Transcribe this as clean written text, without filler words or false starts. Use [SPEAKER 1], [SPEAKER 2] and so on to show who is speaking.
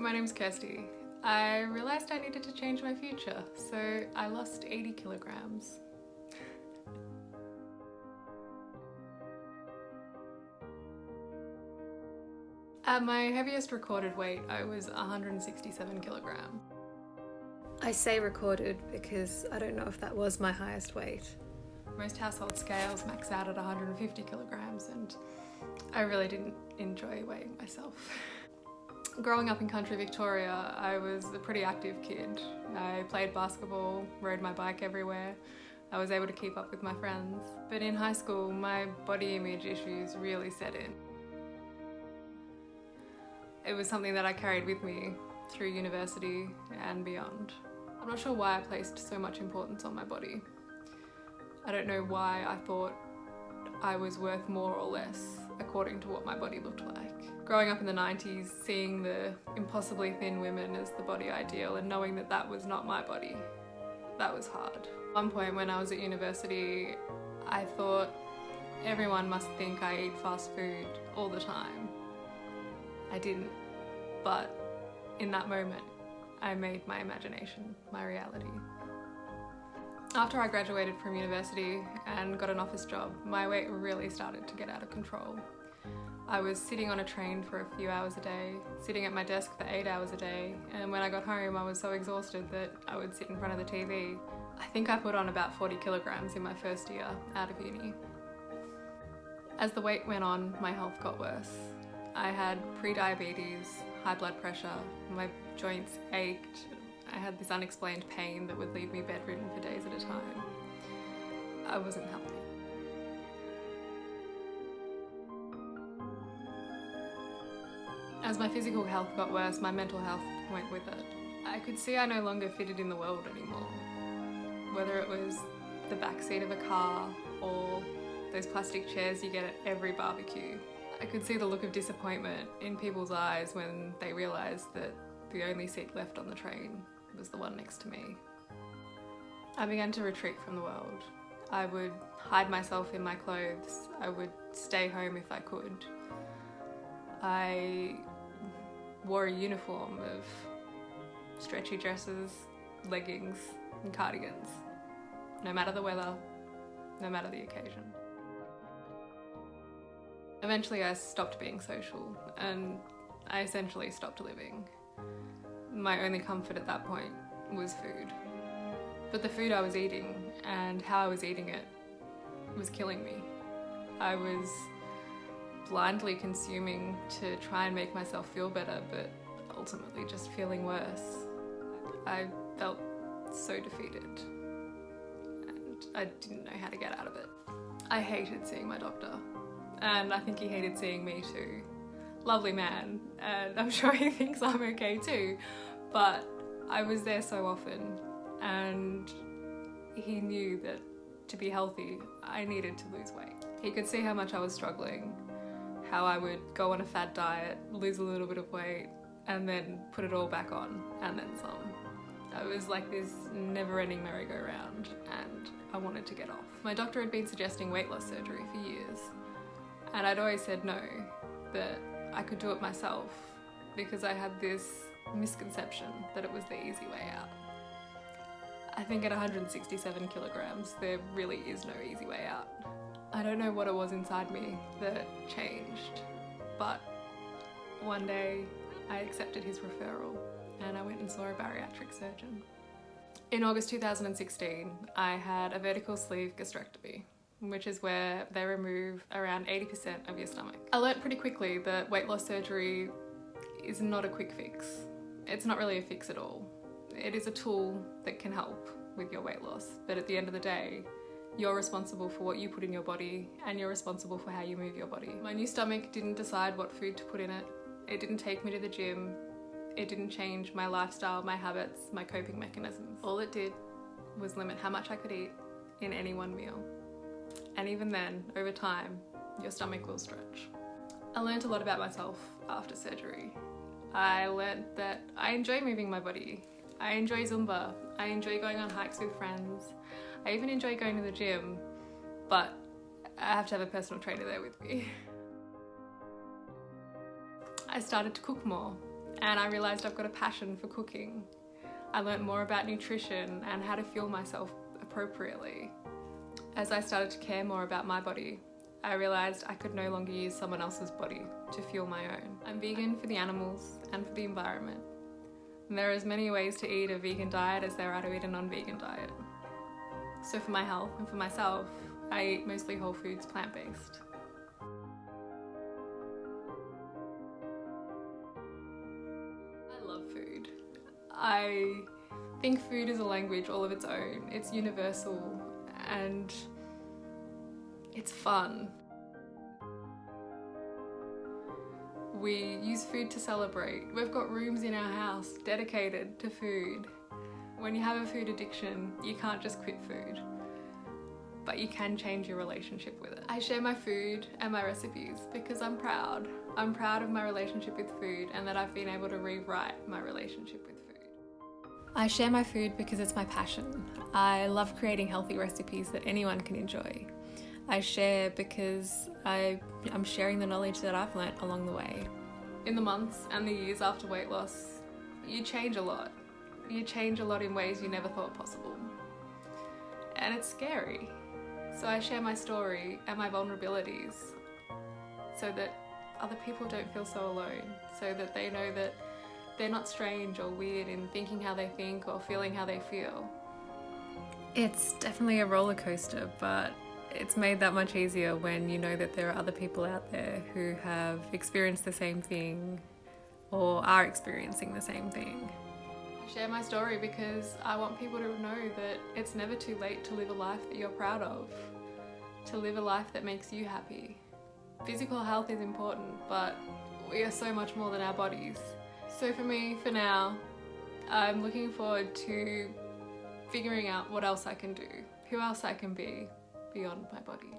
[SPEAKER 1] my name's Kirsty. I realised I needed to change my future, so I lost 80 kilograms. At my heaviest recorded weight, I was 167 kilograms. I say recorded because I don't know if that was my highest weight. Most household scales max out at 150 kilograms and I really didn't enjoy weighing myself. Growing up in country Victoria, I was a pretty active kid. I played basketball, rode my bike everywhere. I was able to keep up with my friends. But in high school, my body image issues really set in. It was something that I carried with me through university and beyond. I'm not sure why I placed so much importance on my body. I don't know why I thought I was worth more or less according to what my body looked like. Growing up in the 90s, seeing the impossibly thin women as the body ideal and knowing that that was not my body, that was hard. At one point when I was at university, I thought everyone must think I eat fast food all the time. I didn't, but in that moment, I made my imagination my reality. After I graduated from university and got an office job, my weight really started to get out of control. I was sitting on a train for a few hours a day, sitting at my desk for 8 hours a day, and when I got home I was so exhausted that I would sit in front of the TV. I think I put on about 40 kilograms in my first year out of uni. As the weight went on, my health got worse. I had pre-diabetes, high blood pressure, my joints ached, I had this unexplained pain that would leave me bedridden for days at a time. I wasn't healthy. As my physical health got worse, my mental health went with it. I could see I no longer fitted in the world anymore. Whether it was the backseat of a car or those plastic chairs you get at every barbecue. I could see the look of disappointment in people's eyes when they realised that the only seat left on the train was the one next to me. I began to retreat from the world. I would hide myself in my clothes. I would stay home if I could. I wore a uniform of stretchy dresses, leggings and cardigans, no matter the weather, no matter the occasion. Eventually I stopped being social and I essentially stopped living. My only comfort at that point was food. But the food I was eating and how I was eating it was killing me. I was blindly consuming to try and make myself feel better, but ultimately just feeling worse. I felt so defeated and I didn't know how to get out of it. I hated seeing my doctor and I think he hated seeing me too. Lovely man, and I'm sure he thinks I'm okay too, but I was there so often and he knew that to be healthy I needed to lose weight. He could see how much I was struggling, how I would go on a fad diet, lose a little bit of weight and then put it all back on and then some. It was like this never-ending merry-go-round and I wanted to get off. My doctor had been suggesting weight loss surgery for years and I'd always said no, that I could do it myself because I had this misconception that it was the easy way out. I think at 167 kilograms, there really is no easy way out. I don't know what it was inside me that changed, but one day I accepted his referral and I went and saw a bariatric surgeon. In August 2016, I had a vertical sleeve gastrectomy, which is where they remove around 80% of your stomach. I learnt pretty quickly that weight loss surgery is not a quick fix. It's not really a fix at all. It is a tool that can help with your weight loss, but at the end of the day, you're responsible for what you put in your body and you're responsible for how you move your body. My new stomach didn't decide what food to put in it. It didn't take me to the gym. It didn't change my lifestyle, my habits, my coping mechanisms. All it did was limit how much I could eat in any one meal. And even then, over time, your stomach will stretch. I learned a lot about myself after surgery. I learned that I enjoy moving my body. I enjoy Zumba. I enjoy going on hikes with friends. I even enjoy going to the gym, but I have to have a personal trainer there with me. I started to cook more and I realised I've got a passion for cooking. I learnt more about nutrition and how to fuel myself appropriately. As I started to care more about my body, I realised I could no longer use someone else's body to fuel my own. I'm vegan for the animals and for the environment. And there are as many ways to eat a vegan diet as there are to eat a non-vegan diet. So for my health and for myself, I eat mostly whole foods, plant-based. I love food. I think food is a language all of its own. It's universal and it's fun. We use food to celebrate. We've got rooms in our house dedicated to food. When you have a food addiction, you can't just quit food, but you can change your relationship with it. I share my food and my recipes because I'm proud. I'm proud of my relationship with food and that I've been able to rewrite my relationship with food. I share my food because it's my passion. I love creating healthy recipes that anyone can enjoy. I share because I'm sharing the knowledge that I've learnt along the way. In the months and the years after weight loss, you change a lot. You change a lot in ways you never thought possible. And it's scary. So I share my story and my vulnerabilities so that other people don't feel so alone, so that they know that they're not strange or weird in thinking how they think or feeling how they feel. It's definitely a roller coaster, but it's made that much easier when you know that there are other people out there who have experienced the same thing or are experiencing the same thing. I share my story because I want people to know that it's never too late to live a life that you're proud of, to live a life that makes you happy. Physical health is important, but we are so much more than our bodies. So for me, for now, I'm looking forward to figuring out what else I can do, who else I can be beyond my body.